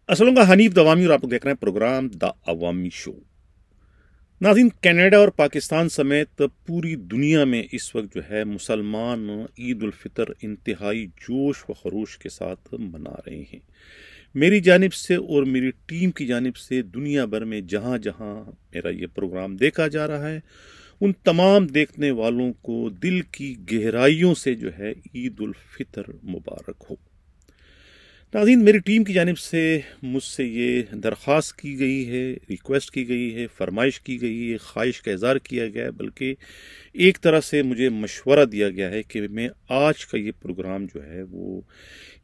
असलम का हनीफ दवामी और आप लोग देख रहे हैं प्रोग्राम द अवामी शो। नाज़रीन, कनाडा और पाकिस्तान समेत पूरी दुनिया में इस वक्त जो है मुसलमान ईद उल फितर इंतहाई जोश व खरोश के साथ मना रहे हैं। मेरी जानिब से और मेरी टीम की जानिब से दुनिया भर में जहाँ जहाँ मेरा ये प्रोग्राम देखा जा रहा है, उन तमाम देखने वालों को दिल की गहराइयों से जो है ईद उल फितर मुबारक हो। नाज़रीन, मेरी टीम की जानिब से मुझसे ये दरख्वास्त की गई है, रिक्वेस्ट की गई है, फरमाइश की गई है, ख्वाहिश का इज़हार किया गया है, बल्कि एक तरह से मुझे मशवरा दिया गया है कि मैं आज का ये प्रोग्राम जो है वो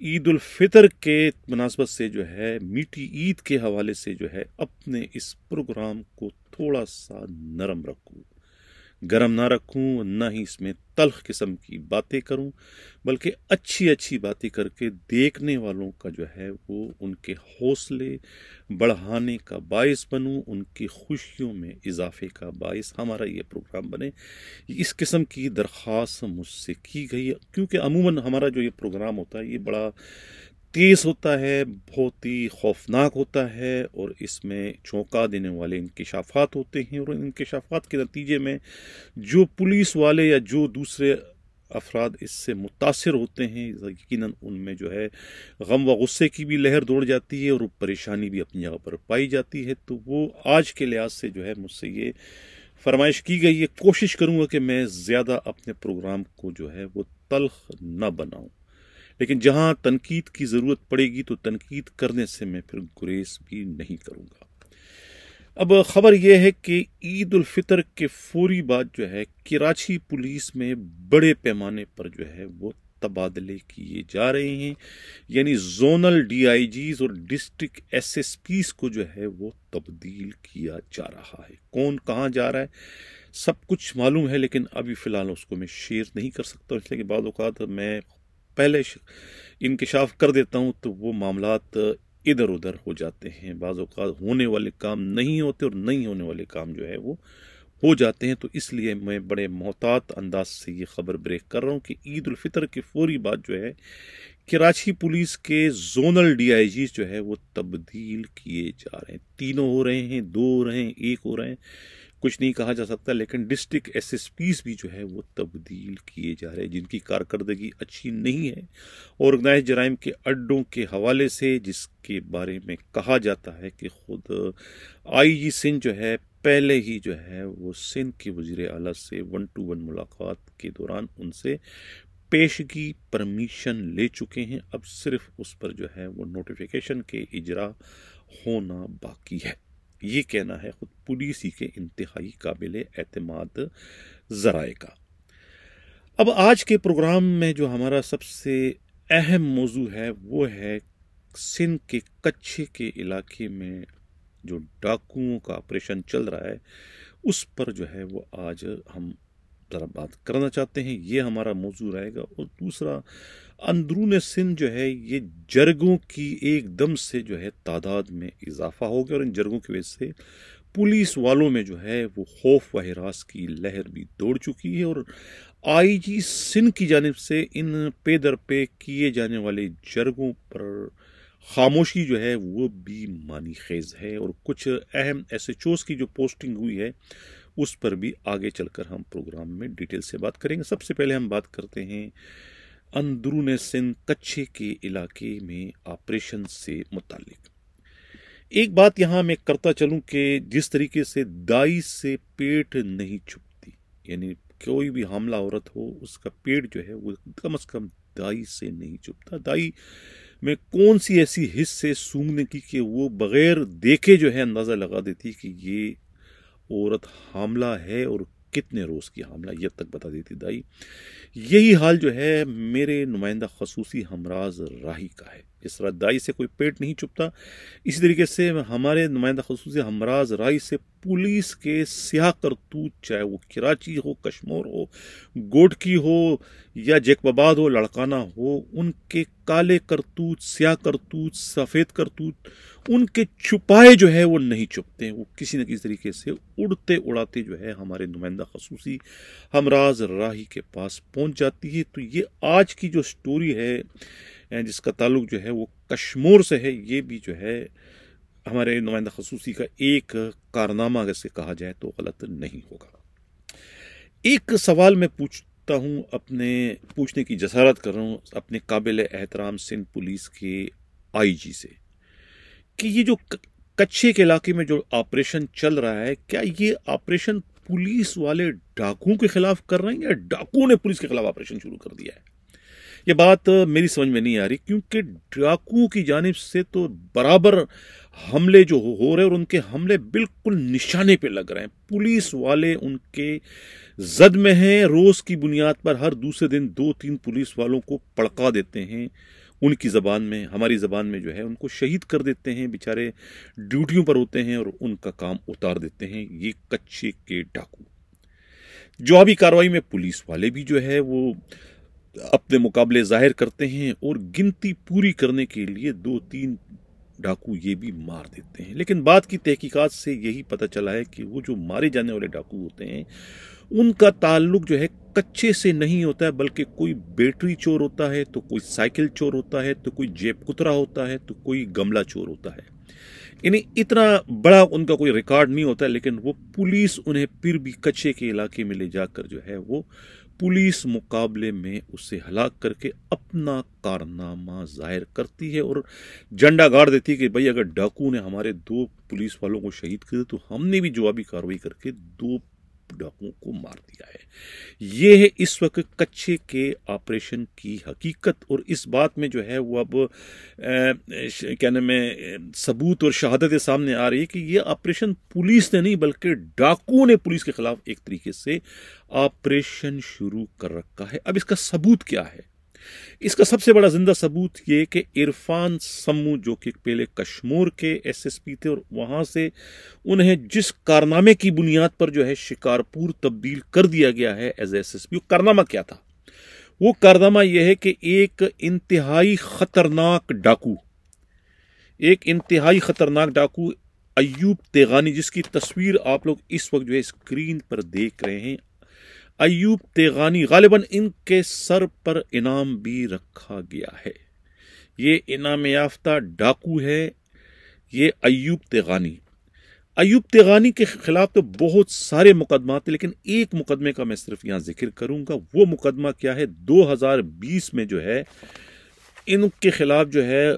ईद उल फितर के मुनासबत से जो है मीठी ईद के हवाले से जो है अपने इस प्रोग्राम को थोड़ा सा नरम रखूँ, गरम ना रखूं, ना ही इसमें तल्ख किस्म की बातें करूं, बल्कि अच्छी अच्छी बातें करके देखने वालों का जो है वो उनके हौसले बढ़ाने का बायस बनूं, उनकी खुशियों में इजाफे का बायस हमारा ये प्रोग्राम बने। इस किस्म की दरख्वास्त मुझसे की गई है, क्योंकि अमूमन हमारा जो ये प्रोग्राम होता है ये बड़ा तेज होता है, बहुत ही खौफनाक होता है और इसमें चौंका देने वाले इंकशाफात होते हैं, और इंकशाफात के नतीजे में जो पुलिस वाले या जो दूसरे अफराद इससे मुतासिर होते हैं, यकीनन उनमें जो है गम व गुस्से की भी लहर दौड़ जाती है और परेशानी भी अपनी जगह पर पाई जाती है। तो वो आज के लिहाज से जो है मुझसे ये फरमाइश की गई है, कोशिश करूँगा कि मैं ज़्यादा अपने प्रोग्राम को जो है वो तल्ख न बनाऊँ, लेकिन जहां तनकीद की जरूरत पड़ेगी तो तनकीद करने से मैं फिर गुरेज भी नहीं करूंगा। अब खबर यह है कि ईद उल फितर के फौरी बाद जो है कराची पुलिस में बड़े पैमाने पर जो है वो तबादले किए जा रहे हैं, यानी जोनल डीआईजीज और डिस्ट्रिक्ट एसएसपीज को जो है वो तब्दील किया जा रहा है। कौन कहाँ जा रहा है सब कुछ मालूम है, लेकिन अभी फ़िलहाल उसको मैं शेयर नहीं कर सकता, इसलिए कि बाद औक़ात मैं पहले इंकशाफ कर देता हूँ तो वो मामलात इधर उधर हो जाते हैं। बाज़ औक़ात होने वाले काम नहीं होते और नहीं होने वाले काम जो है वो हो जाते हैं। तो इसलिए मैं बड़े मोहतात अंदाज से ये खबर ब्रेक कर रहा हूँ कि ईद उल फितर के फौरी बाद जो है कराची पुलिस के जोनल डीआईजी जो है वो तब्दील किए जा रहे हैं। तीनों हो रहे हैं, दो हो रहे हैं, एक हो रहे हैं, कुछ नहीं कहा जा सकता, लेकिन डिस्ट्रिक्ट एसएसपीज भी जो है वो तब्दील किए जा रहे हैं, जिनकी कारकर्दगी अच्छी नहीं है ऑर्गेनाइज जराइम के अड्डों के हवाले से, जिसके बारे में कहा जाता है कि खुद आईजी सिंध जो है पहले ही जो है वो सिंध के वज़ीर आला से 1-to-1 मुलाकात के दौरान उनसे पेशगी परमिशन ले चुके हैं। अब सिर्फ उस पर जो है वो नोटिफिकेशन के इजरा होना बाकी है। ये कहना है खुद पुलिस ही के इंतहाई काबिल एतमाद जराए का। अब आज के प्रोग्राम में जो हमारा सबसे अहम मौजू है वो है सिंध के कच्छे के इलाके में जो डाकुओं का ऑपरेशन चल रहा है उस पर जो है वो आज हम ज़रा बात करना चाहते हैं। ये हमारा मौजू रहेगा। और दूसरा, अंदरून सिंध जो है ये जरगों की एकदम से जो है तादाद में इजाफा हो गया और इन जरगों की वजह से पुलिस वालों में जो है वो खौफ व हिरास की लहर भी दौड़ चुकी है। और आईजी सिंध की जानिब से इन पे दर पे किए जाने वाले जरगों पर खामोशी जो है वो भी मानी खेज है। और कुछ अहम एसएचओस की जो पोस्टिंग हुई है उस पर भी आगे चलकर हम प्रोग्राम में डिटेल से बात करेंगे। सबसे पहले हम बात करते हैं अंदरून सिंध कच्छे के इलाके में ऑपरेशन से मुतालिक। एक बात यहाँ मैं करता चलूँ कि जिस तरीके से दाई से पेट नहीं छुपती, यानी कोई भी हमला औरत हो उसका पेट जो है वो कम से कम दाई से नहीं छुपता। दाई में कौन सी ऐसी हिस्स से सूंघने की कि वो बगैर देखे जो है अंदाज़ा लगा देती कि ये औरत हामला है और कितने रोज़ की हामला, ये तक बता देती दाई। यही हाल जो है मेरे नुमाइंदा खसूसी हमराज राही का है। जिस तरह दाई से कोई पेट नहीं चुपता, इसी तरीके से हमारे नुमाइंदा खसूसी हमराज राही से पुलिस के स्याह करतूत, चाहे वो कराची हो, कश्मीर हो, गोडकी हो या जैकबाबाद हो, लड़काना हो, उनके काले करतूत, स्याह करतूत, सफ़ेद करतूत उनके छुपाए जो है वो नहीं छुपते हैं। वो किसी न किसी तरीके से उड़ते उड़ाते जो है हमारे नुमाइंदा खसूसी हमराज राही के पास पहुंच जाती है। तो ये आज की जो स्टोरी है जिसका ताल्लुक जो है वो कश्मीर से है, ये भी जो है हमारे नुमाइंदा खसूसी का एक कारनामा अगर से कहा जाए तो गलत नहीं होगा। एक सवाल मैं पूछता हूँ, अपने पूछने की जसारत कर रहा हूँ अपने काबिल एहतराम सिंध पुलिस के आईजी से, कि ये जो कच्छे के इलाके में जो ऑपरेशन चल रहा है, क्या ये ऑपरेशन पुलिस वाले डाकुओं के खिलाफ कर रहे हैं या डाकुओं ने पुलिस के खिलाफ ऑपरेशन शुरू कर दिया है? ये बात मेरी समझ में नहीं आ रही, क्योंकि डाकुओं की जानिब से तो बराबर हमले जो हो रहे हैं और उनके हमले बिल्कुल निशाने पे लग रहे हैं। पुलिस वाले उनके जद में हैं, रोज की बुनियाद पर हर दूसरे दिन 2-3 पुलिस वालों को पड़का देते हैं, उनकी ज़बान में, हमारी ज़बान में जो है उनको शहीद कर देते हैं। बेचारे ड्यूटियों पर होते हैं और उनका काम उतार देते हैं ये कच्चे के डाकू। जवाबी कार्रवाई में पुलिस वाले भी जो है वो अपने मुकाबले जाहिर करते हैं और गिनती पूरी करने के लिए 2-3 डाकू ये भी मार देते हैं। लेकिन बाद की तहकीकात से यही पता चला है कि वो जो मारे जाने वाले डाकू होते हैं उनका ताल्लुक जो है कच्चे से नहीं होता है, बल्कि कोई बैटरी चोर होता है, तो कोई साइकिल चोर होता है, तो कोई जेब कुतरा होता है, तो कोई गमला चोर होता है। यानी इतना बड़ा उनका कोई रिकॉर्ड नहीं होता है, लेकिन वो पुलिस उन्हें फिर भी कच्चे के इलाके में ले जाकर जो है वो पुलिस मुकाबले में उसे हलाक करके अपना कारनामा जाहिर करती है और झंडा गाड़ देती है कि भाई अगर डाकू ने हमारे 2 पुलिस वालों को शहीद कर दिया तो हमने भी जवाबी कार्रवाई करके 2 डाकुओं को मार दिया है। ये है इस वक्त कच्चे के ऑपरेशन की हकीकत, और इस बात में जो है वो अब कहने में सबूत और शहादतें सामने आ रही है कि ये ऑपरेशन पुलिस ने नहीं बल्कि डाकुओं ने पुलिस के खिलाफ एक तरीके से ऑपरेशन शुरू कर रखा है। अब इसका सबूत क्या है? इसका सबसे बड़ा जिंदा सबूत ये कि इरफान सम्मू, जो कि पहले कश्मीर के एसएसपी थे और वहां से उन्हें जिस कारनामे की बुनियाद पर जो है शिकारपुर तब्दील कर दिया गया है एज एसएसपी, वो कारनामा क्या था? वो कारनामा यह है कि एक इंतहाई खतरनाक डाकू अयूब तेगानी, जिसकी तस्वीर आप लोग इस वक्त जो है स्क्रीन पर देख रहे हैं, अयूब तेगानी, गालिबन इनके सर पर इनाम भी रखा गया है। ये इनाम याफ्ता डाकू है ये अयूब तेगानी के खिलाफ तो बहुत सारे मुकदमात थे, लेकिन एक मुकदमे का मैं सिर्फ यहां जिक्र करूंगा। वो मुकदमा क्या है? 2020 में जो है इनके खिलाफ जो है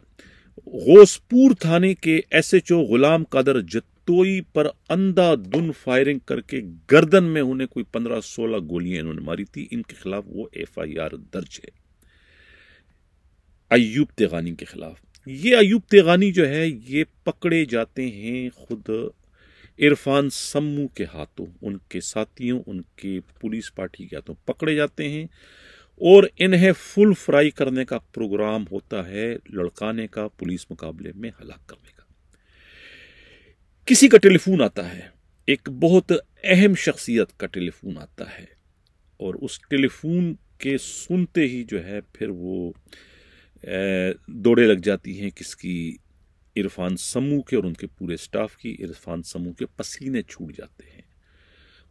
गौसपुर थाने के एसएचओ गुलाम कादर जत्तोई पर अंधाधुन फायरिंग करके गर्दन में उन्हें कोई 15-16 गोलियां इन्होंने मारी थी। इनके खिलाफ वो एफआईआर दर्ज है अयूब तेगानी के खिलाफ। ये अयूब तेगानी जो है ये पकड़े जाते हैं खुद इरफान सम्मू के हाथों, उनके साथियों, उनके पुलिस पार्टी के हाथों पकड़े जाते हैं और इन्हें फुल फ्राई करने का प्रोग्राम होता है, लड़काने का, पुलिस मुकाबले में हलाक करने का। किसी का टेलीफोन आता है, एक बहुत अहम शख्सियत का टेलीफोन आता है और उस टेलीफोन के सुनते ही जो है फिर वो दौड़े लग जाती हैं किसकी? इरफान सम्मू के और उनके पूरे स्टाफ की। इरफान सम्मू के पसीने छूट जाते हैं।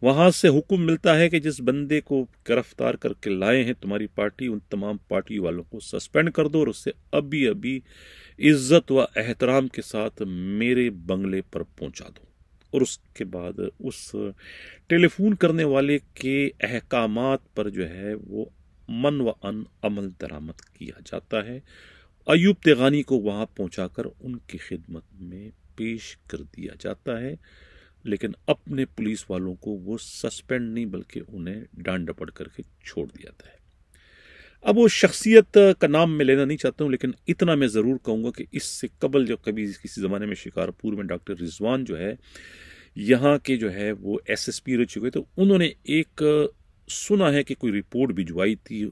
वहां से हुक्म मिलता है कि जिस बंदे को गिरफ्तार करके लाए हैं तुम्हारी पार्टी, उन तमाम पार्टी वालों को सस्पेंड कर दो और उससे अभी अभी इज्जत व एहतराम के साथ मेरे बंगले पर पहुंचा दो। और उसके बाद उस टेलीफोन करने वाले के अहकामात पर जो है वो मन व अन अमल दरामद किया जाता है। अयूब तेगानी को वहां पहुंचाकर उनकी खिदमत में पेश कर दिया जाता है, लेकिन अपने पुलिस वालों को वो सस्पेंड नहीं बल्कि उन्हें डांट डपट करके छोड़ दिया जाता है। अब वो शख्सियत का नाम मैं लेना नहीं चाहता हूं, लेकिन इतना मैं ज़रूर कहूँगा कि इससे कबल जो कभी किसी ज़माने में शिकारपुर में डॉक्टर रिजवान जो है यहाँ के जो है वो एसएसपी रह चुके, तो उन्होंने एक सुना है कि कोई रिपोर्ट भिजवाई थी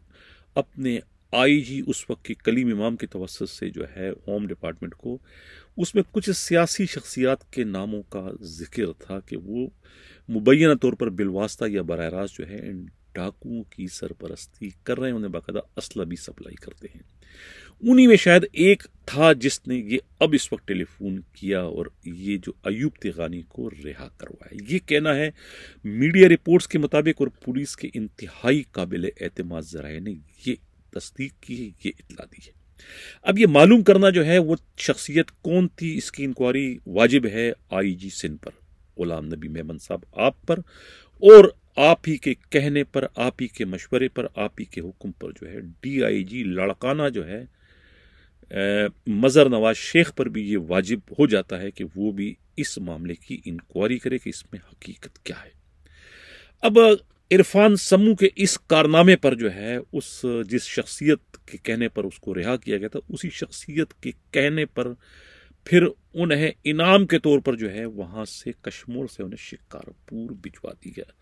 अपने आईजी उस वक्त की कलीम इमाम की तवस्सुत से जो है होम डिपार्टमेंट को। उसमें कुछ सियासी शख्सियात के नामों का जिक्र था कि वो मुबैना तौर पर बिलवास्ता या बराह रास्त जो है इन डाकुओं की सरपरस्ती कर रहे हैं, उन्हें बाकायदा असला भी सप्लाई करते हैं। उन्हीं में शायद एक था जिसने ये अब इस वक्त टेलीफोन किया और ये जो अयूब तेगानी को रिहा करवाया। ये कहना है मीडिया रिपोर्ट्स के मुताबिक और पुलिस के इंतहाई काबिल एतमाद ज़राए ने ये तस्दीक की है, ये इतला दी है। अब ये मालूम करना जो है वो शख्सियत कौन थी, इसकी इंक्वायरी वाजिब है आईजी सिंध पर, गुलाम नबी मेमन साहब आप पर, और आप ही के कहने पर, आप ही के मशवरे पर, आप ही के हुक्म पर जो है डीआईजी लड़काना जो है मज़र नवाज शेख पर भी ये वाजिब हो जाता है कि वो भी इस मामले की इंक्वायरी करे कि इसमें हकीकत क्या है। अब इरफान समू के इस कारनामे पर जो है उस जिस शख्सियत के कहने पर उसको रिहा किया गया था, उसी शख्सियत के कहने पर फिर उन्हें इनाम के तौर पर जो है वहां से कश्मीर से उन्हें शिकारपुर भिजवा दी गया,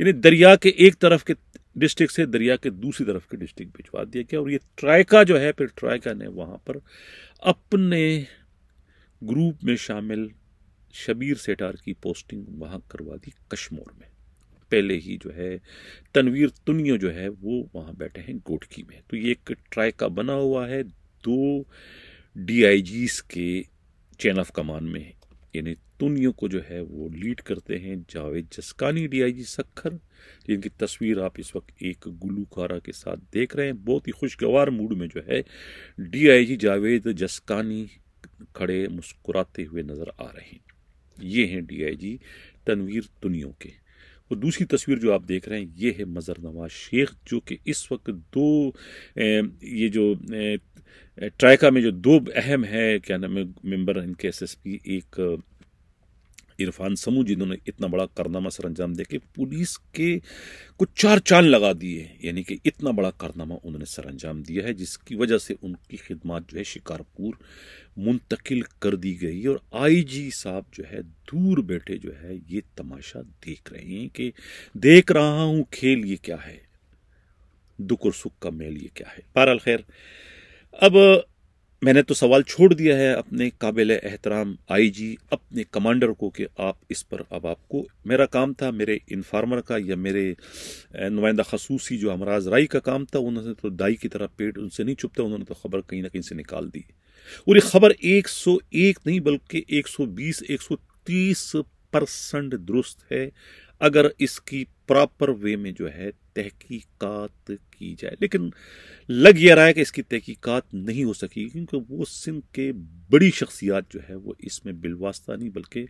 यानी दरिया के एक तरफ के डिस्ट्रिक्ट से दरिया के दूसरी तरफ के डिस्ट्रिक्ट भिजवा दिया गया। और ये ट्राइका जो है, फिर ट्राइका ने वहां पर अपने ग्रुप में शामिल शबीर सेठार की पोस्टिंग वहां करवा दी कश्मीर में। पहले ही जो है तनवीर तुनियो जो है वो वहां बैठे हैं गोटकी में। तो ये एक ट्राइका बना हुआ है 2 डीआईजीज के चेन ऑफ कमान में, यानी तुनियो को जो है वो लीड करते हैं जावेद जस्कानी डीआईजी सखर, जिनकी तस्वीर आप इस वक्त एक गुलूकारा के साथ देख रहे हैं। बहुत ही खुशगवार मूड में जो है डीआईजी जावेद जस्कानी खड़े मुस्कुराते हुए नजर आ रहे हैं। ये हैं डीआईजी तनवीर तुनियो के। और दूसरी तस्वीर जो आप देख रहे हैं ये है मज़र नवाज शेख, जो कि इस वक्त 2 ये जो ट्राइका में जो 2 अहम है, क्या नाम है, मेंबर इनके एसएसपी, एक इरफान समू, जिन्होंने इतना बड़ा कारनामा सर अंजाम दे के पुलिस के कुछ 4 चांद लगा दिए, यानी कि इतना बड़ा कारनामा उन्होंने सर अंजाम दिया है, जिसकी वजह से उनकी खिदमत जो है शिकारपुर मुंतकिल कर दी गई। और आईजी साहब जो है दूर बैठे जो है ये तमाशा देख रहे हैं कि देख रहा हूं खेल ये क्या है, दुख और सुख का मेल ये क्या है। बहरहाल खैर, अब मैंने तो सवाल छोड़ दिया है अपने काबिल एहतराम आईजी अपने कमांडर को कि आप इस पर, अब आपको, मेरा काम था, मेरे इन्फार्मर का या मेरे नुमाइंदा खसूसी जो हमराज राई का काम था, उन्होंने तो दाई की तरह पेट उनसे नहीं चुपता, उन्होंने तो खबर कहीं ना कहीं से निकाल दी। और ये खबर 101 नहीं बल्कि 120-130% दुरुस्त है अगर इसकी प्रॉपर वे में जो है तहकीकात की जाए। लेकिन लग यह रहा है कि इसकी तहकीकात नहीं हो सकी, क्योंकि वो सिंध के बड़ी शख्सियात जो है वो इसमें बिलवास्ता नहीं बल्कि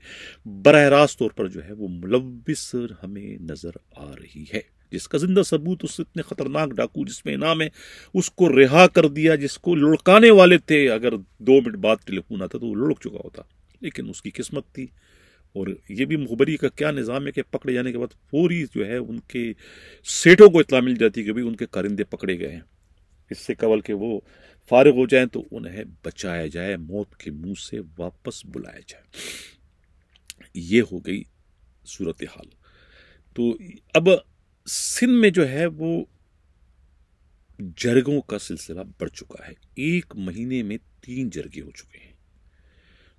बरह रास्त तौर पर जो है वो मुलव्विस हमें नजर आ रही है। जिसका जिंदा सबूत उस इतने खतरनाक डाकू जिसमें इनाम है उसको रिहा कर दिया, जिसको लुढ़काने वाले थे, अगर 2 मिनट बाद टेलीफोन आता तो वो लुढ़क चुका होता, लेकिन उसकी किस्मत थी। और ये भी मुखबरी का क्या निज़ाम है कि पकड़े जाने के बाद पूरी जो है उनके सेठों को इत्तला मिल जाती है कि भाई उनके कारिंदे पकड़े गए हैं, इससे कबल के वो फारिग हो जाएं तो उन्हें बचाया जाए, मौत के मुंह से वापस बुलाया जाए। ये हो गई सूरत हाल। तो अब सिंध में जो है वो जरगों का सिलसिला बढ़ चुका है। 1 महीने में 3 जरगे हो चुके हैं।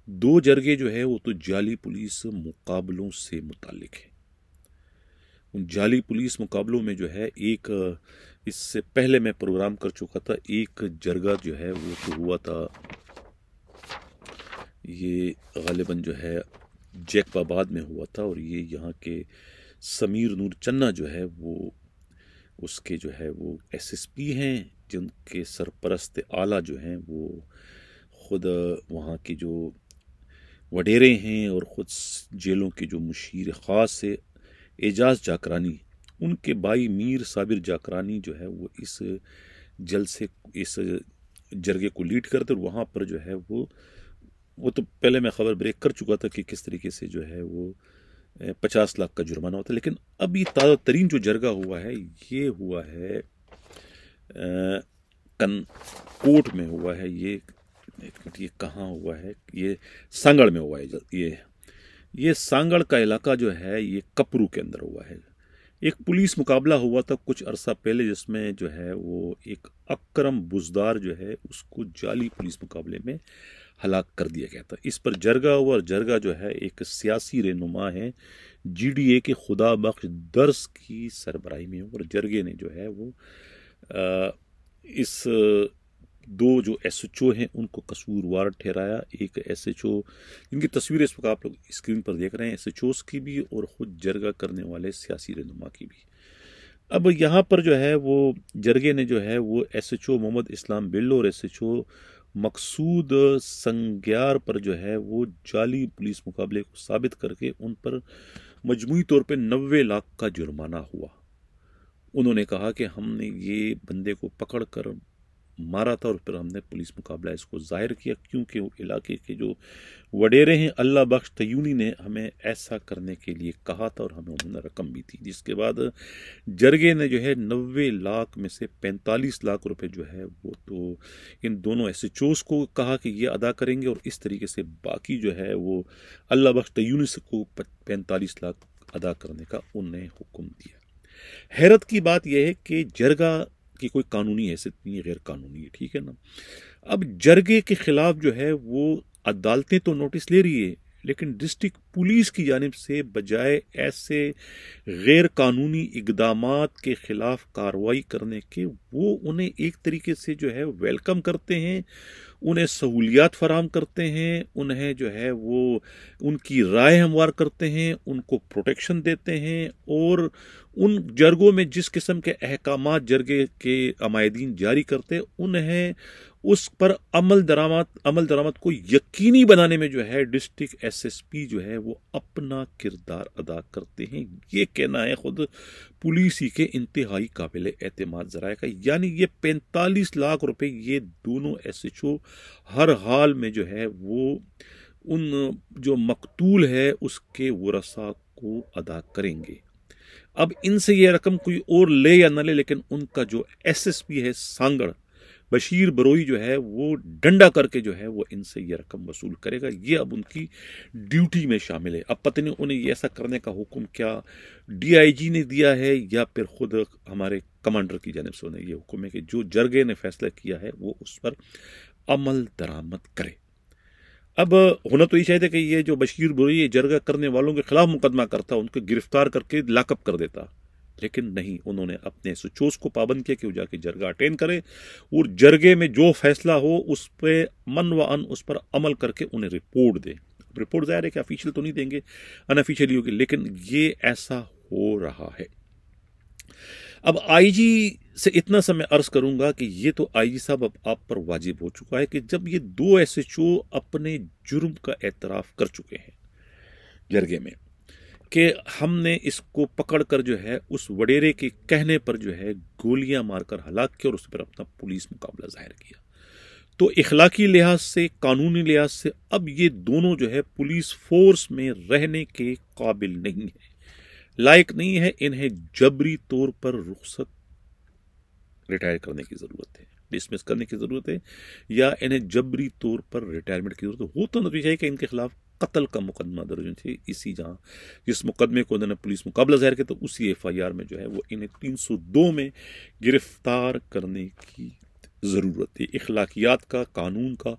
2 जरगे जो है वो तो जाली पुलिस मुकाबलों से मुतालिक है। उन जाली पुलिस मुकाबलों में जो है एक, इससे पहले मैं प्रोग्राम कर चुका था, एक जरगा जो है वो तो हुआ था, ये गालिबन जो है जैकबाबाद में हुआ था, और ये यहाँ के समीर नूर चन्ना जो है वो उसके जो है वो एसएसपी हैं, जिनके सरपरस्त आला जो हैं वो खुद वहाँ की जो वडेरे हैं और ख़ुद जेलों के जो मुशीर ख़ास है एजाज जाकरानी, उनके भाई मीर साबिर जाकरानी जो है वो इस जलसे, इस जरगे को लीड करते, और वहाँ पर जो है वो तो पहले मैं खबर ब्रेक कर चुका था कि किस तरीके से जो है वो 50 लाख का जुर्माना होता है। लेकिन अभी ताज़ा तरीन जो जरगा हुआ है ये हुआ है कोट में हुआ है, ये ये कहाँ हुआ है, ये सांगड़ में हुआ है। ये सांगड़ का इलाका जो है ये कपरू के अंदर हुआ है। एक पुलिस मुकाबला हुआ था कुछ अरसा पहले, जिसमें जो है वो एक अकरम बुजदार जो है उसको जाली पुलिस मुकाबले में हलाक कर दिया गया था। इस पर जरगा हुआ, और जरगा जो है एक सियासी रहनुमा है जीडीए के खुदा बख्श दर्स की सरबराही में, और जरगे ने जो है वो इस 2 जो एसएचओ हैं उनको कसूरवार ठहराया। एक एसएचओ जिनकी तस्वीरें इस वक्त आप लोग स्क्रीन पर देख रहे हैं, एसएचओस की भी और खुद जरगा करने वाले सियासी रहनुमा की भी। अब यहाँ पर जो है वो जरगे ने जो है वो SHO मोहम्मद इस्लाम बिल्लो और SHO मकसूद संग्यार पर जो है वो जाली पुलिस मुकाबले को साबित करके उन पर मजमूई तौर पे 90 लाख का जुर्माना हुआ। उन्होंने कहा कि हमने ये बंदे को पकड़ कर मारा था और फिर हमने पुलिस मुकाबला इसको जाहिर किया, क्योंकि वो इलाके के जो वडेरे हैं अल्लाह बख्श तयूनी ने हमें ऐसा करने के लिए कहा था और हमें उन्होंने रकम भी थी। जिसके बाद जरगे ने जो है 90 लाख में से 45 लाख रुपए जो है वो तो इन दोनों SHOs को कहा कि ये अदा करेंगे और इस तरीके से बाकी जो है वो अल्लाह बख्श तयूनी को 45 लाख अदा करने का उन्हें हुक्म दिया। हैरत की बात यह है कि जरगा की कोई कानूनी हैसियत नहीं है, गैर कानूनी है, ठीक है ना। अब जरगे के खिलाफ जो है वो अदालतें तो नोटिस ले रही है, लेकिन डिस्ट्रिक्ट पुलिस की जानिब से बजाय ऐसे गैर कानूनी इकदामात के खिलाफ कार्रवाई करने के वो उन्हें एक तरीके से जो है वेलकम करते हैं, उन्हें सहूलियात फराम करते हैं, उन्हें जो है वो उनकी राय हमवार करते हैं, उनको प्रोटेक्शन देते हैं और उन जरगों में जिस किस्म के अहकामात जरगे के अमायदीन जारी करते उन्हें उस पर अमल दरामद को यकीनी बनाने में जो है डिस्ट्रिक्ट SSP जो है वो अपना किरदार अदा करते हैं। ये कहना है खुद पुलिस ही के इंतहाई काबिल एतमाद ज़राए का। यानी ये 45 लाख रुपए ये दोनों SHO हर हाल में जो है वो उन जो मकतूल है उसके वरसा को अदा करेंगे। अब इनसे ये रकम कोई और ले या न ले, लेकिन उनका जो SSP है सांगड़ बशीर बरोई जो है वो डंडा करके जो है वो इनसे ये रकम वसूल करेगा। ये अब उनकी ड्यूटी में शामिल है। अब पता नहीं उन्हें ये ऐसा करने का हुक्म क्या DIG ने दिया है या फिर खुद हमारे कमांडर की जानिब से उन्हें ये हुक्म है कि जो जरगे ने फैसला किया है वो उस पर अमल दरामद करे। अब होना तो ये चाहिए कि ये जो बशीर बरोई ये जरगा करने वालों के खिलाफ मुकदमा करता, उनको गिरफ्तार करके लाकअप कर देता, लेकिन नहीं, उन्होंने अपने SHOs को पाबंद किया कि वो जाके जरगा अटेंड करे और जरगे में जो फैसला हो उस पर मन व अन उस पर अमल करके उन्हें रिपोर्ट दे। रिपोर्ट जाहिर है कि ऑफिशियल तो नहीं देंगे, अनऑफिशियली होगी, लेकिन ये ऐसा हो रहा है। अब IG से इतना सा मैं अर्ज करूंगा कि ये तो IG साहब अब आप पर वाजिब हो चुका है कि जब ये दो SHO अपने जुर्म का एतराफ कर चुके हैं जरगे में कि हमने इसको पकड़कर जो है उस वडेरे के कहने पर जो है गोलियां मारकर हलाक किया और उस पर अपना पुलिस मुकाबला जाहिर किया, तो इखलाकी लिहाज से कानूनी लिहाज से अब ये दोनों जो है पुलिस फोर्स में रहने के काबिल नहीं है, लायक नहीं है। इन्हें जबरी तौर पर रुखसत रिटायर करने की जरूरत है, डिसमिस करने की जरूरत है, या इन्हें जबरी तौर पर रिटायरमेंट की जरूरत है। हो तो नतीजा है कि इनके खिलाफ कत्ल का मुकदमा दर्ज थे, इसी जहां जिस मुकदमे को उन्होंने पुलिस मुकाबला जाहिर किया तो उसी FIR में जो है वो इन्हें 302 में गिरफ्तार करने की जरूरत है। इखलाकियात का, कानून का,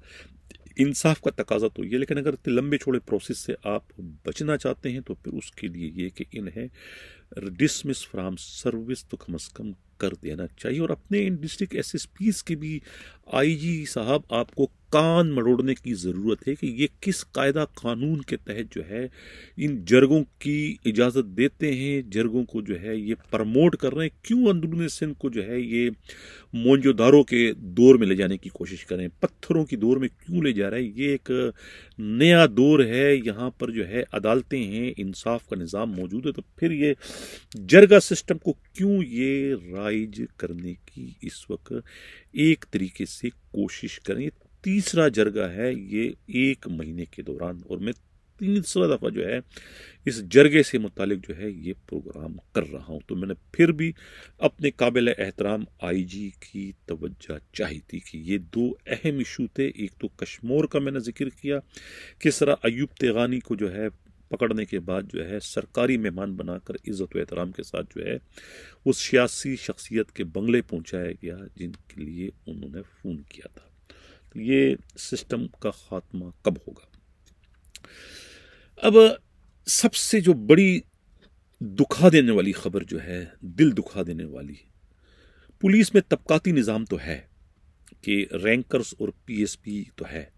इंसाफ का तकाजा तो ये, लेकिन अगर इतने लंबे छोड़े प्रोसेस से आप बचना चाहते हैं तो फिर उसके लिए ये कि इन्हें डिसमिस फ्रॉम सर्विस तो कम से कम कर देना चाहिए। और अपने इन डिस्ट्रिक्ट SSPs के भी IG साहब आपको कान मरोड़ने की ज़रूरत है कि ये किस कायदा कानून के तहत जो है इन जरगों की इजाज़त देते हैं, जरगों को जो है ये प्रमोट कर रहे हैं, क्यों अंदरूनी सिंध को जो है ये मोंजोदारों के दौर में ले जाने की कोशिश कर रहे हैं, पत्थरों की दौर में क्यों ले जा रहे हैं। ये एक नया दौर है, यहाँ पर जो है अदालतें हैं, इंसाफ का निज़ाम मौजूद है, तो फिर ये जरगा सिस्टम को क्यों ये राइज करने की इस वक्त एक तरीके से कोशिश करें। तीसरा जरगा है ये 1 महीने के दौरान, और मैं तीसरा दफा जो है इस जरगे से मुतालिक जो है ये प्रोग्राम कर रहा हूं, तो मैंने फिर भी अपने काबिल एहतराम IG की तवज्जो चाही थी कि ये 2 अहम इशू थे। एक तो कश्मीर का मैंने जिक्र किया, किस तरह अयूब तेगानी को जो है पकड़ने के बाद जो है सरकारी मेहमान बनाकर इज्जत व एहतराम के साथ जो है उस सियासी शख्सियत के बंगले पहुंचाया गया जिनके लिए उन्होंने फ़ोन किया था। तो ये सिस्टम का खात्मा कब होगा। अब सबसे जो बड़ी दुखा देने वाली खबर जो है, दिल दुखा देने वाली, पुलिस में तबकाती निज़ाम तो है कि रैंकर्स और PSP तो है,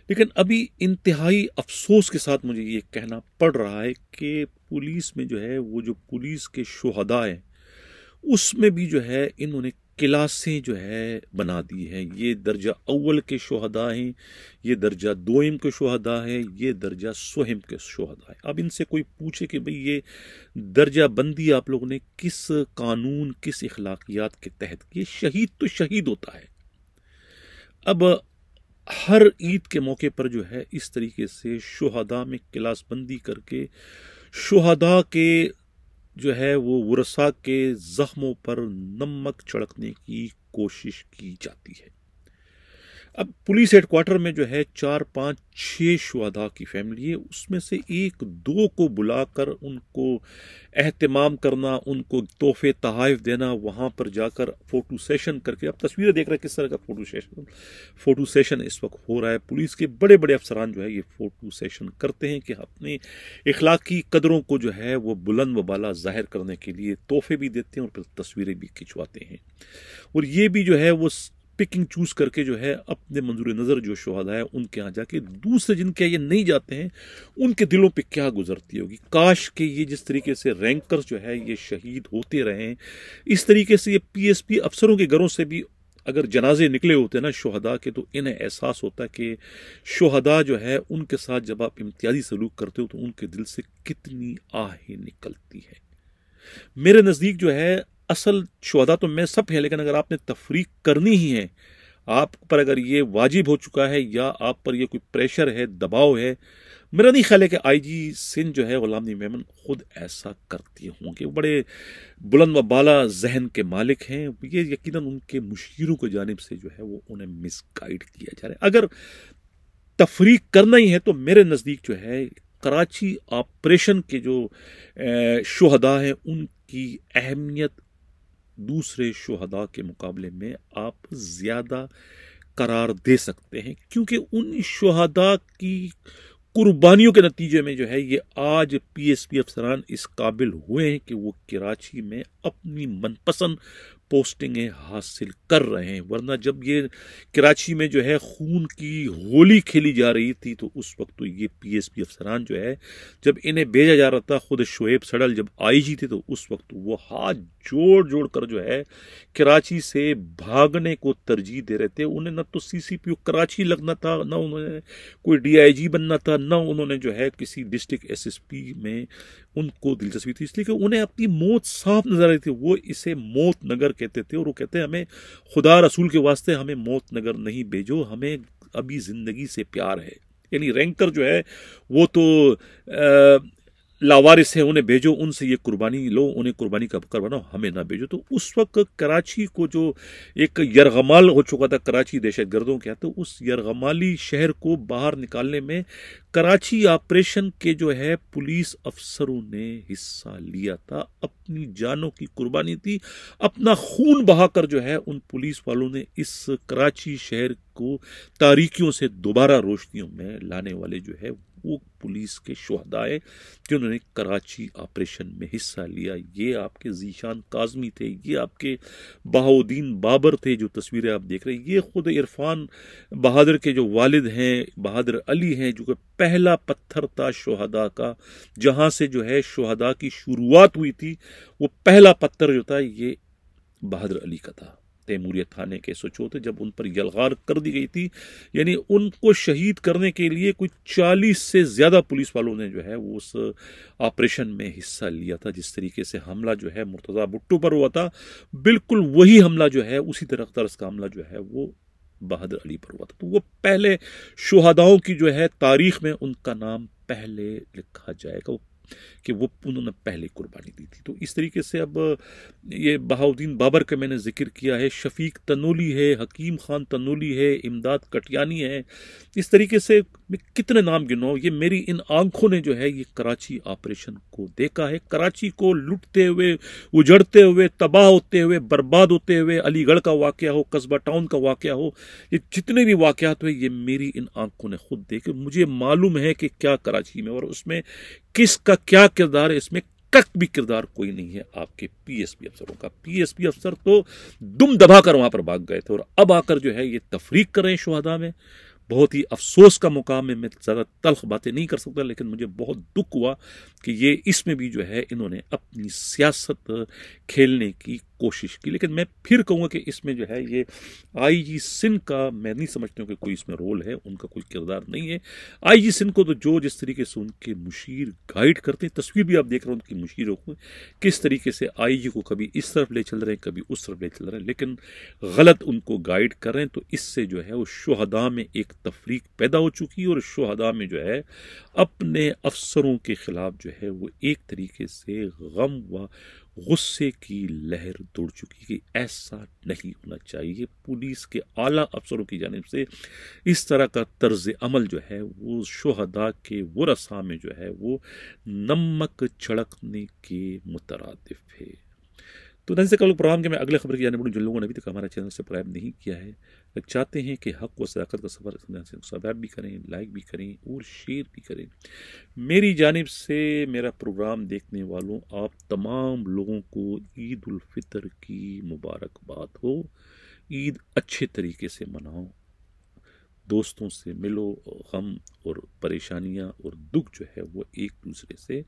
लेकिन अभी इंतहाई अफसोस के साथ मुझे ये कहना पड़ रहा है कि पुलिस में जो है वो जो पुलिस के शुहदा हैं उसमें भी जो है इन्होंने क्लासें जो है बना दी हैं। ये दर्जा अव्वल के शोहदा हैं, ये दर्जा दोइम के शोहदा हैं, ये दर्जा सोहिम के शोहदा हैं। अब इनसे कोई पूछे कि भाई ये दर्जा बंदी आप लोगों ने किस कानून, किस इखलाकियात के तहत की? शहीद तो शहीद होता है। अब हर ईद के मौके पर जो है इस तरीके से शोहदा में क्लास बंदी करके शोहदा के जो है वो वरसा के जख्मों पर नमक छिड़कने की कोशिश की जाती है। अब पुलिस हेडक्वार्टर में जो है 4, 5, 6 शुहदा की फैमिली है, उसमें से 1, 2 को बुलाकर उनको एहतमाम करना, उनको तोहफे तहाइफ देना, वहाँ पर जाकर फ़ोटो सेशन करके, अब तस्वीरें देख रहे हैं किस तरह का फ़ोटो सेशन इस वक्त हो रहा है। पुलिस के बड़े बड़े अफसरान जो है ये फ़ोटो सेशन करते हैं कि अपने इखलाकी कदरों को जो है वो बुलंद व बाला ज़ाहिर करने के लिए तोहफे भी देते हैं और फिर तस्वीरें भी खिंचवाते हैं। और ये भी जो है वो पिकिंग चूज करके जो है अपने मंजूर नज़र जो शोहदा है उनके यहाँ जाके दूसरे जिनके ये नहीं जाते हैं उनके दिलों पे क्या गुजरती होगी। काश के ये जिस तरीके से रैंकर्स जो है ये शहीद होते रहें, इस तरीके से ये पीएसपी अफसरों के घरों से भी अगर जनाजे निकले होते ना शोहदा के, तो इन्हें एहसास होता कि शोहदा जो है उनके साथ जब आप इम्तियाजी सलूक करते हो तो उनके दिल से कितनी आहें निकलती है। मेरे नज़दीक जो है असल शुहदा तो मैं सब है, लेकिन अगर आपने तफरीक करनी ही है, आप पर अगर ये वाजिब हो चुका है या आप पर ये कोई प्रेशर है, दबाव है, मेरा नहीं ख्याल है कि आईजी सिंध जो है गुलाम नबी मेमन खुद ऐसा करती होंगे। वो बड़े बुलंद व बाला जहन के मालिक हैं। ये यकीनन उनके मुशीरों की जानिब से जो है वो उन्हें मिसगाइड किया जा रहा है। अगर तफरीक करना ही है तो मेरे नज़दीक जो है कराची ऑपरेशन के जो शुहदा हैं उनकी अहमियत दूसरे शुहदा के मुकाबले में आप ज़्यादा करार दे सकते हैं, क्योंकि उन शुहदा की कुर्बानियों के नतीजे में जो है ये आज पीएसपी अफसरान इस काबिल हुए हैं कि वो कराची में अपनी मनपसंद पोस्टिंगें हासिल कर रहे हैं। वरना जब ये कराची में जो है खून की होली खेली जा रही थी तो उस वक्त तो ये पीएसपी अफसरान जो है जब इन्हें भेजा जा रहा था, खुद शोएब सड़ल जब आईजी थे तो उस वक्त वो हाथ जोड़ जोड़ कर जो है कराची से भागने को तरजीह दे रहे थे। उन्हें न तो सीसीपीओ कराची लगना था, न उन्होंने कोई डीआईजी बनना था, न उन्होंने जो है किसी डिस्ट्रिक्ट एसएसपी में उनको दिलचस्पी थी, इसलिए कि उन्हें अपनी मौत साफ नजर आ रही थी। वो इसे मौत नगर कहते थे और वो कहते हैं हमें खुदा रसूल के वास्ते हमें मौत नगर नहीं भेजो, हमें अभी जिंदगी से प्यार है। यानी रैंकर जो है वो तो लावारिस है, उन्हें भेजो, उनसे ये कुर्बानी लो, उन्हें कुर्बानी का बकर बनाओ, हमें ना भेजो। तो उस वक्त कराची को जो एक यरगमाल हो चुका था कराची दहशतगर्दों के, तो उस यरगमाली शहर को बाहर निकालने में कराची ऑपरेशन के जो है पुलिस अफसरों ने हिस्सा लिया था। अपनी जानों की कुर्बानी थी, अपना खून बहाकर जो है उन पुलिस वालों ने इस कराची शहर को तारीकियों से दोबारा रोशनियों में लाने वाले जो है वो पुलिस के शुहदा है जिन्होंने कराची ऑपरेशन में हिस्सा लिया। ये आपके जीशान काजमी थे, ये आपके बहाउद्दीन बाबर थे जो तस्वीरें आप देख रहे हैं, ये खुद इरफान बहादुर के जो वालिद हैं बहादुर अली हैं, जो कि पहला पत्थर था शुहदा का, जहां से जो है शुहदा की शुरुआत हुई थी, वो पहला पत्थर जो था ये बहादुर अली का था। तैमूरिया थाने के सोचो जब उन पर यलगार कर दी गई थी, यानी उनको शहीद करने के लिए कुछ 40 से ज्यादा पुलिस वालों ने जो है वो उस ऑपरेशन में हिस्सा लिया था। जिस तरीके से हमला जो है मुर्तजा भुट्टो पर हुआ था, बिल्कुल वही हमला जो है उसी तरह का हमला जो है वो बहादुर अली पर हुआ था। तो वो पहले शुहदाओं की जो है तारीख में उनका नाम पहले लिखा जाएगा कि वो उन्होंने पहले कुर्बानी दी थी। तो इस तरीके से अब ये बहाउद्दीन बाबर का मैंने जिक्र किया है, शफीक तनोली है, हकीम खान तनोली है, इमदाद कटियानी है, इस तरीके से मैं कितने नाम गिनाऊं। ये मेरी इन आंखों ने जो है ये कराची ऑपरेशन को देखा है, कराची को लुटते हुए, उजड़ते हुए, तबाह होते हुए, बर्बाद होते हुए, अलीगढ़ का वाकया हो, कस्बा टाउन का वाकया हो, ये जितने भी वाकयात हुए ये मेरी इन आंखों ने खुद देखे। मुझे मालूम है कि क्या कराची में और उसमें किसका क्या किरदार है, इसमें कक भी किरदार कोई नहीं है आपके पीएसपी अफसरों का। पीएसपी अफसर तो दुम दबाकर वहां पर भाग गए थे और अब आकर जो है ये तफरीक कर रहे हैं शुहदा में। बहुत ही अफसोस का मुकाम है, मैं ज़्यादा तल्ख बातें नहीं कर सकता, लेकिन मुझे बहुत दुख हुआ कि ये इसमें भी जो है इन्होंने अपनी सियासत खेलने की कोशिश की। लेकिन मैं फिर कहूँगा कि इसमें जो है ये आईजी सिंध का मैं नहीं समझता हूँ कि कोई इसमें रोल है, उनका कोई किरदार नहीं है। आईजी सिंध को तो जो जिस तरीके से उनके मुशीर गाइड करते हैं, तस्वीर भी आप देख रहे हो उनकी मुशीरों को किस तरीके से आईजी को कभी इस तरफ ले चल रहे हैं, कभी उस तरफ ले चल रहे हैं, लेकिन गलत उनको गाइड कर रहे हैं। तो इससे जो है वो शुहदा में एक तफरीक पैदा हो चुकी है और शुहदा में जो है अपने अफसरों के खिलाफ जो है वो एक तरीके से गम व गुस्से की लहर दौड़ चुकी कि ऐसा नहीं होना चाहिए। पुलिस के आला अफसरों की जानिब से इस तरह का तर्ज अमल जो है वो शुहदा के वरसा में जो है वो नमक छिड़कने के मुतरादिफ है। तो नजर कल प्रोग्राम के मैं अगले खबर की जाने बढ़ूँ। जिन लोगों ने अभी तक हमारा चैनल सब्सक्राइब नहीं किया है, चाहते हैं कि हक व सदाकत का सफ़र सब्सक्राइब भी करें, लाइक भी करें और शेयर भी करें। मेरी जानिब से मेरा प्रोग्राम देखने वालों आप तमाम लोगों को ईद उल फितर की मुबारकबाद हो। ईद अच्छे तरीके से मनाओ, दोस्तों से मिलो, गम और परेशानियां और दुख जो है वो एक दूसरे से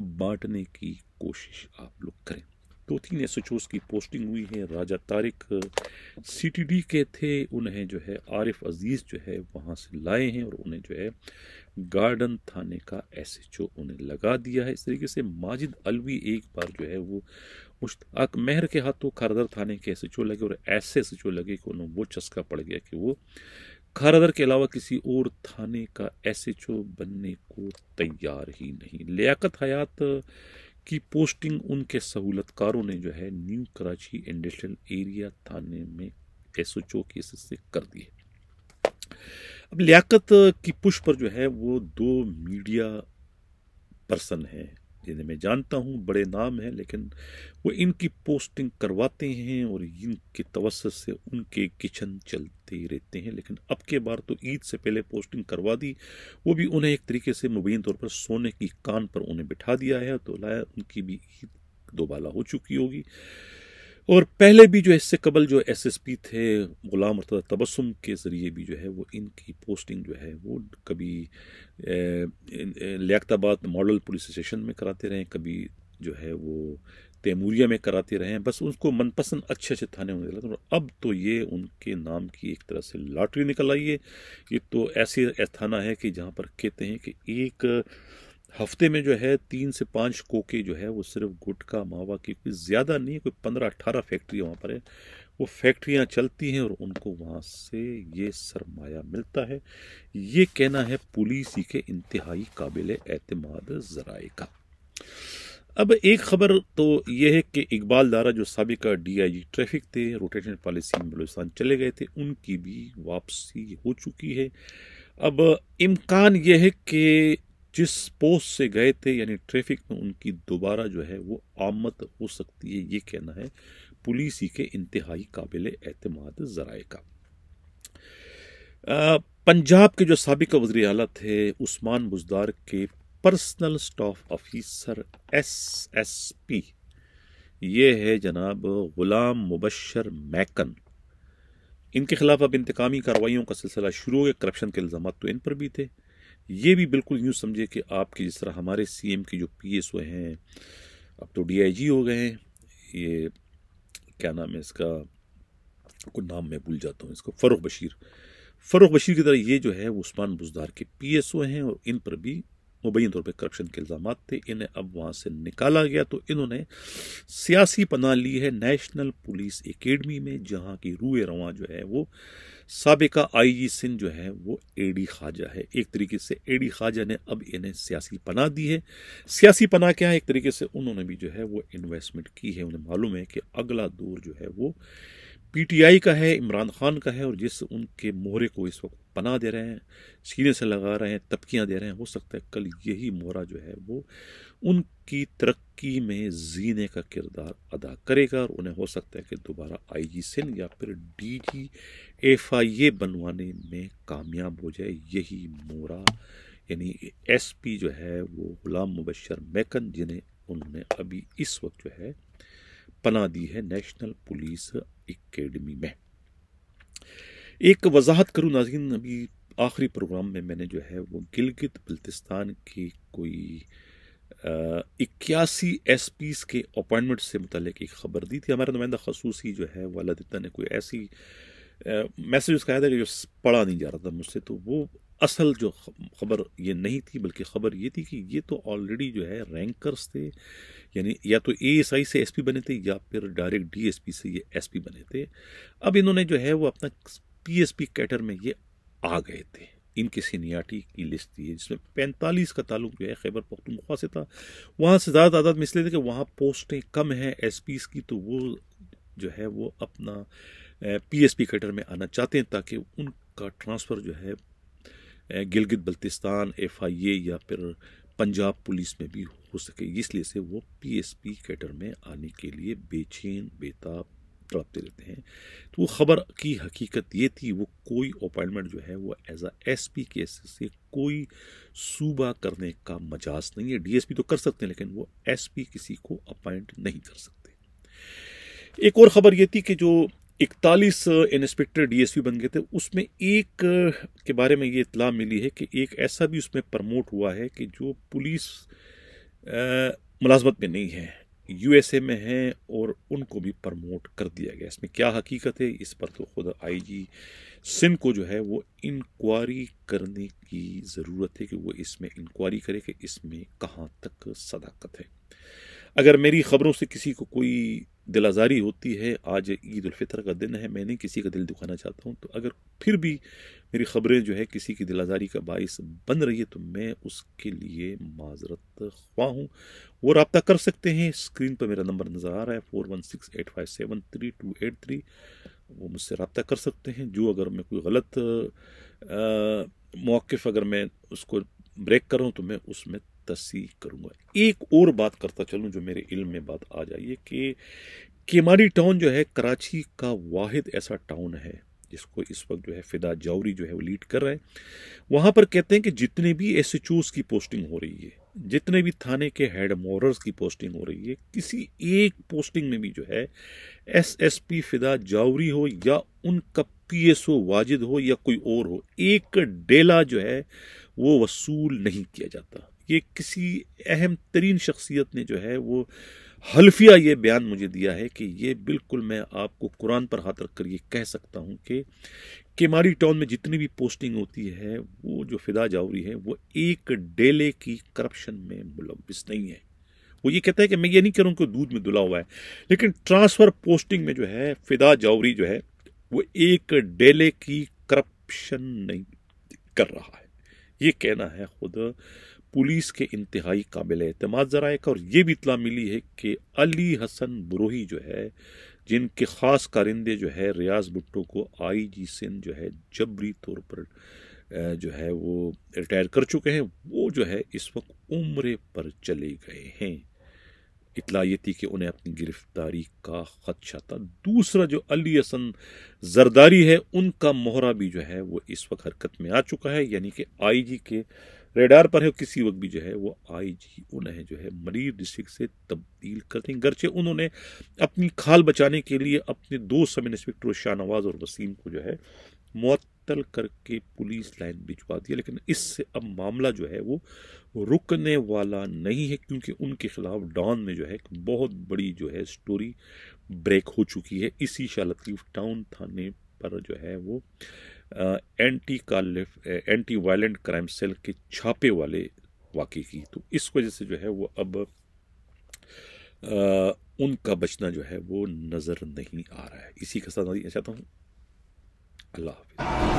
बांटने की कोशिश आप लोग करें। 2-3 एसएचओस की पोस्टिंग हुई है। राजा तारिक सीटीडी के थे, उन्हें जो है आरिफ अजीज़ जो है वहाँ से लाए हैं और उन्हें जो है गार्डन थाने का एसएचओ उन्हें लगा दिया है। इस तरीके से माजिद अलवी एक बार जो है वो मुश्ताक महर के हाथों खारदर थाने के एसएचओ लगे और ऐसे एसएचओ लगे कि उन्हें वो चस्का पड़ गया कि वो खारदर के अलावा किसी और थाने का एसएचओ बनने को तैयार ही नहीं। लियाकत हयात की पोस्टिंग उनके सहूलतकारों ने जो है न्यू कराची इंडस्ट्रियल एरिया थाने में एसएचओ की से कर दी है। अब लियाकत की पुश पर जो है वो 2 मीडिया पर्सन हैं जिन्हें मैं जानता हूँ, बड़े नाम हैं, लेकिन वो इनकी पोस्टिंग करवाते हैं और इनके तवस्सुत से उनके किचन चलते रहते हैं। लेकिन अब के बार तो ईद से पहले पोस्टिंग करवा दी, वो भी उन्हें एक तरीके से मुबीन तौर पर सोने की कान पर उन्हें बिठा दिया है। तो लाया उनकी भी ईद दोबाला हो चुकी होगी। और पहले भी जो इससे कबल जो एसएसपी थे गुलाम मुर्तज़ा तबस्सुम के ज़रिए भी जो है वो इनकी पोस्टिंग जो है वो कभी लियाकताबाद मॉडल पुलिस स्टेशन में कराते रहे, कभी जो है वो तैमूरिया में कराते रहे, बस उनको मनपसंद अच्छे अच्छे थाने होने लगे। तो अब तो ये उनके नाम की एक तरह से लॉटरी निकल आई है। ये तो ऐसे थाना है कि जहाँ पर कहते हैं कि एक हफ्ते में जो है 3 से 5 कोके जो है वो सिर्फ गुटखा मावा की, कोई ज़्यादा नहीं, कोई 15-18 फैक्ट्री वहाँ पर है, वो फैक्ट्रियाँ चलती हैं और उनको वहाँ से ये सरमाया मिलता है। ये कहना है पुलिस ही के इंतहाई काबिल एतमाद ज़राए का। अब एक खबर तो ये है कि इकबाल दारा जो साबिका डीआईजी ट्रैफिक थे, रोटेशन पॉलिसी में बलूचिस्तान चले गए थे, उनकी भी वापसी हो चुकी है। अब इम्कान यह है कि जिस पोस्ट से गए थे यानी ट्रैफिक में, उनकी दोबारा जो है वो आमद हो सकती है। ये कहना है पुलिस ही के इंतहाई काबिल एतमाद ज़राए का। पंजाब के जो साबिका वज़ीर आला थे उस्मान बुज़दार के पर्सनल स्टाफ ऑफिसर एसएसपी ये है जनाब गुलाम मुबशर मैकन, इनके खिलाफ अब इंतकामी कार्रवाइयों का सिलसिला शुरू हो गया। करप्शन के इल्ज़ाम तो इन पर भी थे। ये भी बिल्कुल यूँ समझे कि आपके जिस तरह हमारे सीएम के जो पीएसओ हैं अब तो डीआईजी हो गए हैं, ये क्या नाम है इसका, कोई नाम मैं भूल जाता हूँ इसको, फ़रूख बशीर की तरह ये जो है वो उस्मान बुज़दार के पीएसओ हैं और इन पर भी मुबैन तौर पर करप्शन के इल्ज़ाम थे। इन्हें अब वहाँ से निकाला गया तो इन्होंने सियासी पनाह ली है नेशनल पुलिस एकेडमी में, जहाँ की रूए रवां जो है वो साबिका आईजी सिंध जो है वो एडी ख्वाजा है। एक तरीके से एडी ख्वाजा ने अब इन्हें सियासी पनाह दी है। सियासी पनाह क्या है, एक तरीके से उन्होंने भी जो है वो इन्वेस्टमेंट की है। उन्हें मालूम है कि अगला दौर जो है वो पीटीआई का है, इमरान खान का है, और जिस उनके मोहरे को इस वक्त पनाह दे रहे हैं, सीने से लगा रहे हैं, तबकियाँ दे रहे हैं, हो सकता है कल यही मोहरा जो है वो उनकी तरक्की में जीने का किरदार अदा करेगा और उन्हें हो सकता है कि दोबारा आईजी सिंध या फिर डीजी एफआईए बनवाने में कामयाब हो जाए। यही मोहरा यानी एसपी जो है वो गुलाम मुबशर मैकन, जिन्हें उन्होंने अभी इस वक्त जो है पनाह दी है नेशनल पुलिस एकेडमी में। एक वजाहत करूँ नाज़रीन, अभी आखिरी प्रोग्राम में मैंने जो है वो गिलगित बल्तिस्तान की कोई 81 एसपीज के अपॉइंटमेंट से मुतल्लिक एक खबर दी थी। हमारा नुमाइंदा खसूसी जो है वो अलादीन ने कोई ऐसी मैसेज उसका आया था कि जो पढ़ा नहीं जा रहा था मुझसे, तो वो असल जो खबर ये नहीं थी, बल्कि खबर ये थी कि ये तो ऑलरेडी जो है रैंकर्स थे, यानी या तो एएसआई से एसपी बने थे या फिर डायरेक्ट डीएसपी से ये एसपी बने थे। अब इन्होंने जो है वो अपना पीएसपी कैडर में ये आ गए थे। इनकी सीनियरिटी की लिस्ट थी जिसमें 45 का ताल्लुक जो है खैबर पख्तूनख्वा से था। वहाँ से ज़्यादा तादाद में इसलिए थे कि वहाँ पोस्टें कम हैं एसपीज़ की, तो वो जो है वो अपना पीएसपी कैडर में आना चाहते हैं ताकि उनका ट्रांसफ़र जो है गिलगित बल्तिस्तान एफआईए या फिर पंजाब पुलिस में भी हो सके। इसलिए से वो पीएसपी कैडर में आने के लिए बेचैन बेताब तड़पते रहते हैं। तो वो खबर की हकीकत ये थी, वो कोई अपॉइंटमेंट जो है वो एज अ एसपी के से कोई सूबा करने का मजाज नहीं है। डीएसपी तो कर सकते हैं लेकिन वो एसपी किसी को अपॉइंट नहीं कर सकते। एक और खबर ये थी कि जो 41 इंस्पेक्टर डीएसपी बन गए थे, उसमें एक के बारे में ये इत्तला मिली है कि एक ऐसा भी उसमें प्रमोट हुआ है कि जो पुलिस मुलाजमत में नहीं है, यूएसए में हैं, और उनको भी प्रमोट कर दिया गया। इसमें क्या हकीकत है इस पर तो खुद आईजी सिंध को जो है वो इंक्वायरी करने की ज़रूरत है कि वो इसमें इंक्वायरी करे कि इसमें कहाँ तक सदाकत है। अगर मेरी ख़बरों से किसी को कोई दिल आज़ारी होती है, आज ईद उल फितर का दिन है, मैं नहीं किसी का दिल दुखाना चाहता हूँ, तो अगर फिर भी मेरी ख़बरें जो है किसी की दिल आज़ारी का बाइस बन रही है तो मैं उसके लिए माजरत ख्वाह हूँ। वो रब्ता कर सकते हैं, स्क्रीन पर मेरा नंबर नज़र आ रहा है 4168573283, वो मुझसे रब्ता कर सकते हैं। जो अगर मैं कोई गलत मौक़िफ़ अगर मैं उसको ब्रेक कर रहा हूँ तो मैं उसमें तस्सीह करूँगा। एक और बात करता चलूँ जो मेरे इल्म में बात आ जाइए कि केमारी टाउन जो है कराची का वाहिद ऐसा टाउन है जिसको इस वक्त जो है फिदा जौहरी जो है वो लीड कर रहे हैं। वहाँ पर कहते हैं कि जितने भी एसएचओस की पोस्टिंग हो रही है, जितने भी थाने के हेड मोरर्स की पोस्टिंग हो रही है, किसी एक पोस्टिंग में भी जो है एसएसपी फिदा जौहरी हो या उनका पीएसओ वाजिद हो या कोई और हो, एक डेला जो है वो वसूल नहीं किया जाता। ये किसी अहम तरीन शख्सियत ने जो है वो हल्फिया ये बयान मुझे दिया है कि ये बिल्कुल मैं आपको कुरान पर हाथ रखकर ये कह सकता हूँ कि केमारी टाउन में जितनी भी पोस्टिंग होती है वो जो फिदा जौहरी है वो एक डेले की करप्शन में मुलव्विस नहीं है। वो ये कहता है कि मैं ये नहीं कह रहा हूँ कि दूध में धुला हुआ है, लेकिन ट्रांसफर पोस्टिंग में जो है फिदा जौहरी जो है वो एक डेले की करप्शन नहीं कर रहा है। ये कहना है खुद पुलिस के इंतहाई काबिल एतमाद ज़राए का। और ये भी इत्तला मिली है कि अली हसन बुरोही जो है, जिनके ख़ास कारिंदे जो है रियाज भुट्टो को आईजी सिंध जो है जबरी तौर पर जो है वो रिटायर कर चुके हैं, वो जो है इस वक्त उम्रे पर चले गए हैं। इत्तला ये थी कि उन्हें अपनी गिरफ्तारी का खदशा था। दूसरा जो अली हसन जरदारी है, उनका मोहरा भी जो है वो इस वक्त हरकत में आ चुका है, यानी कि आईजी के रेडार पर है। किसी वक्त भी जो है वो आईजी उन्हें जो है मरीर डिस्ट्रिक्ट से तब्दील कर देंगे। गर्चे उन्होंने अपनी खाल बचाने के लिए अपने दो सब इंस्पेक्टर शाहनवाज और वसीम को जो है मुअत्तल करके पुलिस लाइन भिजवा दिया, लेकिन इससे अब मामला जो है वो रुकने वाला नहीं है, क्योंकि उनके खिलाफ डॉन में जो है बहुत बड़ी जो है स्टोरी ब्रेक हो चुकी है। इसी शाह लतीफ़ टाउन थाने पर जो है वो एंटी वायलेंट क्राइम सेल के छापे वाले वाक़े की, तो इस वजह से जो है वो अब उनका बचना जो है वो नज़र नहीं आ रहा है। इसी के साथ मैं चाहता हूँ अल्लाह हाफ़िज़।